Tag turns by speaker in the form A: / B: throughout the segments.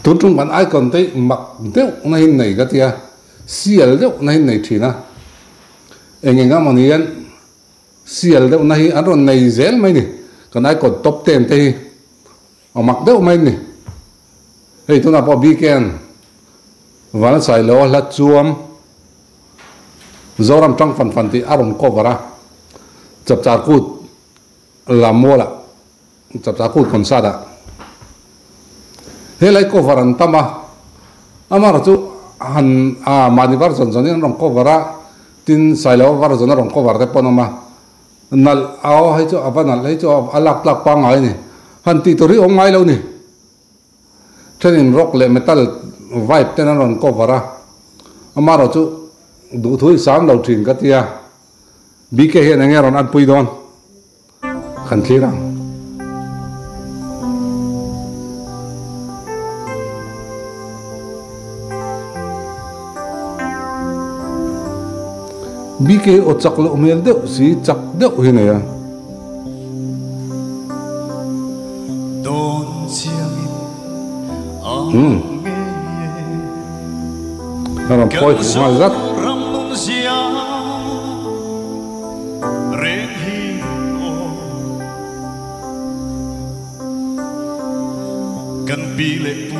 A: tụt trung bản ai còn thấy mặc đeo này này cái tia sial đeo này này thì na anh nghe mà niên sial đeo này anh rồi này dễ mấy nè còn ai còn top 10 thì mặc đeo mấy nè hey tụi nào bỏ BKA và sai lo là chuam Zoram trong Fanfan thì aron cover chập chạp cút làm mua là chập chạp cút còn sao đã thế lấy cover anh tâm à mà chú han mà đi vào rồi nên rong cover tin sai lo vào rồi rong cover thế pon mà nal ao hay cho apa nal hay cho alak lak pa ngai ni han ti tori ong ngai lo ni cho nên rock le metal vibe tên nó còn cover mà rồi chú đủ thứ sáng đầu trình cái tia BKA hiện anh nghe rồi ăn pui đòn khẩn thiết rằng BKA ở chặt lộ miền đeo xí chặt đeo thế này à nó làm phôi phụ hoa rất
B: cần bị lệ bu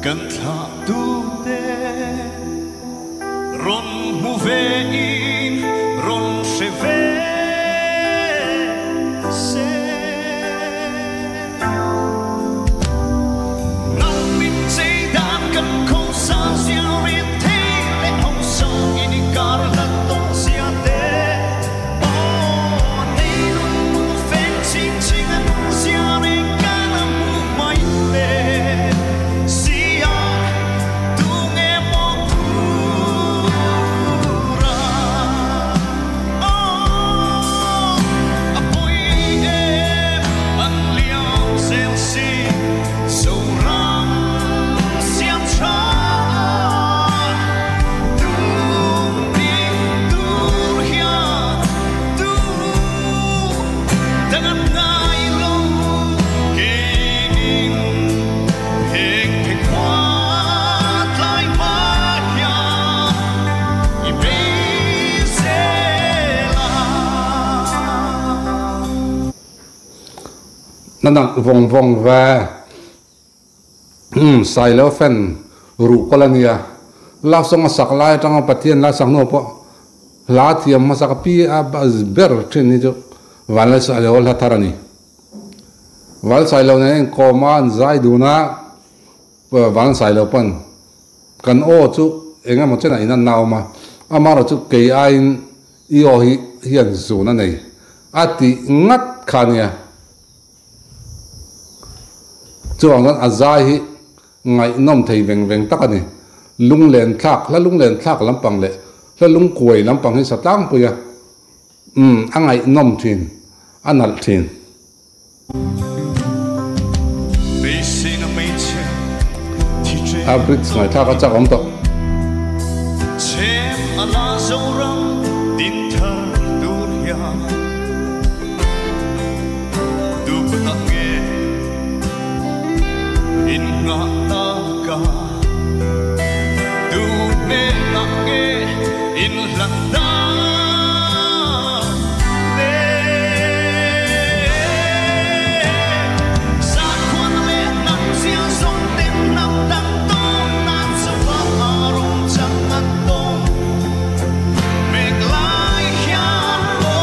B: cần thả tu đê ron mu về in ron se về se nang min say dan cần không sa sia rin thế lệ hong sa in gar la tong sia đê oh nei ron mu fen ching ching an sia rin
A: nặng vòng vòng về sai lỡ phen rủ colony la song sak lai trong bát thiên la sang nô po la thiam mà sak pi a ber trên này cho van sai lỡ la tharani van sai lỡ này command zai duna van sai lỡ pan kan o chu enga mo chen ina naw ma amaro chu ke ain io hi hian zuna nei ati ngat khania chuang an azai hi ngai nom thei veng veng tak ani lung len thak lampang le la lung kuai lampang hi satang puya angai nom thin anal thin abrit ngai thak achak om to
B: chem ala zoram din thar dunya du patange in nga ta ka du ne na ke in landa ne sa kwan le nam sia song tin nam dang to nan sa wa arung chang an to make life yan lo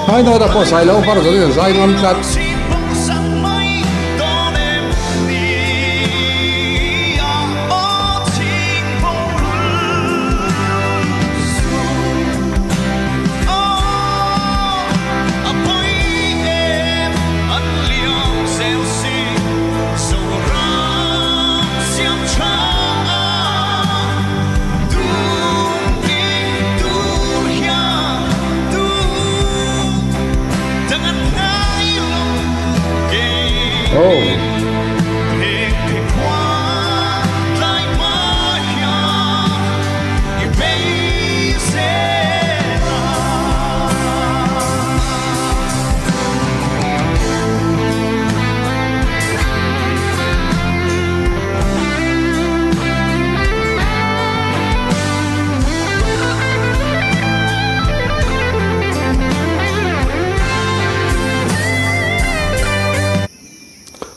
A: hai no da ko sai lo par rồi zai ngam chat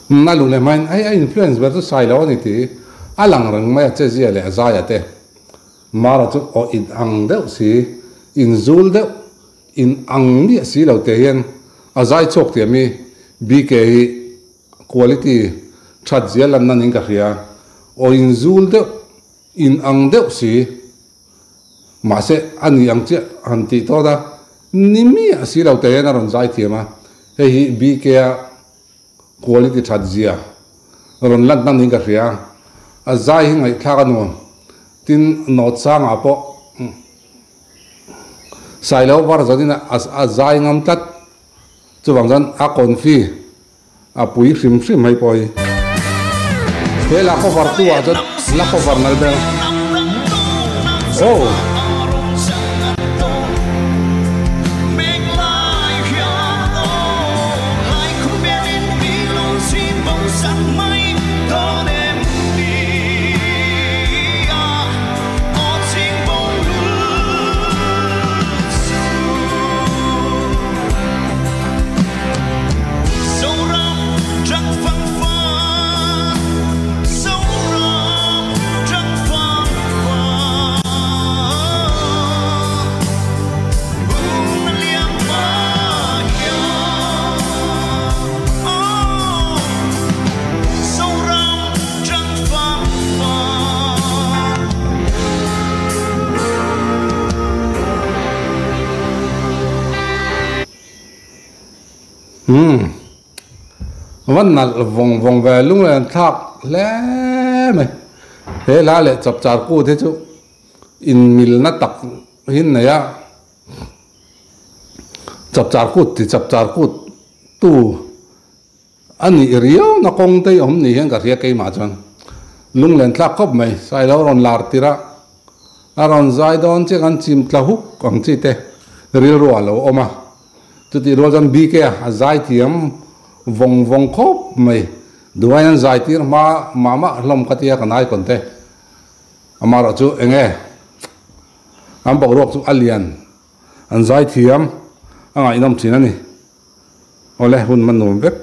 A: na lu le main ai influence ber tu sai lo ni ti alang rang mai che zia le za ya te mara chu o in ang deuh si in zul deuh in ang ni si lo te hian a zai chok te mi BKA quality that zia lan nan in ka khia o in zul deuh in ang deuh si ma se ani ang che han ti to da ni mi si lo te na ron zai thiama hei BKA quality that zia ron lan nan in ka khia a zai ngai thla nu tin not sang apo sai lo war zadina a zai ngam tat chuwang jan a konfi a pui hrim hrim mai poi he la ko var tu a jat la ko var nal be ohวันนั้นวงแวลุงเลยทักแล้วไหมเฮล่าเลยจับจารกูที่จุอินมิลนัดตักหินเนี่ยจับจารกูที่จับจารกูตู้อันนี้เรียวนักคงเตยอมนี่เห็นกับเรียกไอ้มาจังลุงเลยทักครบไหมใส่แล้วรอนลาร์ติระรอนใจโดนเจ้ากันจิมตะหุกของจีเตเรียวรัวแล้วออกมาจุดที่รัวจันบีเกะใจเทียมวงครบไหมดูว่ายังใจที่มาลมกัดยากันได้คนเตะมาเราจูเองอันบอกรวกจูอัลเลียนอันใจเทียมอันไอ้น้ำจีนั่นนี่โอ้เลยหุ่นมันหนุ่มเว็บ